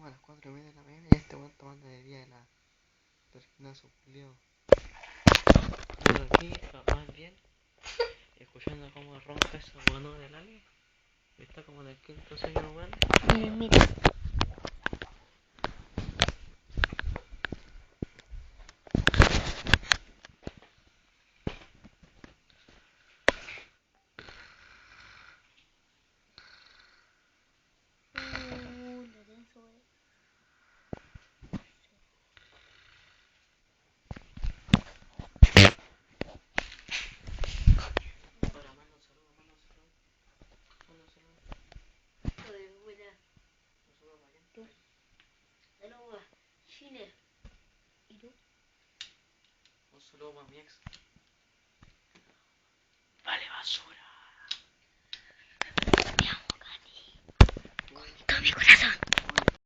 a las 4:30 de la mañana y este weón tomando de día de la del gimnasio culiao. Yo aquí, más bien, escuchando cómo ronca ese weón del alien. Está como en el quinto sueño, weón. Miren, miren. Lo denso, wey. Ahora manda un saludo, manda un saludo. Manda un saludo. Mira, Un saludo para quién. tú. Saludos a Chile. ¿Y tú? Un saludo para mi ex. Vale, basura. Te amo, Cani. Con todo mi corazón.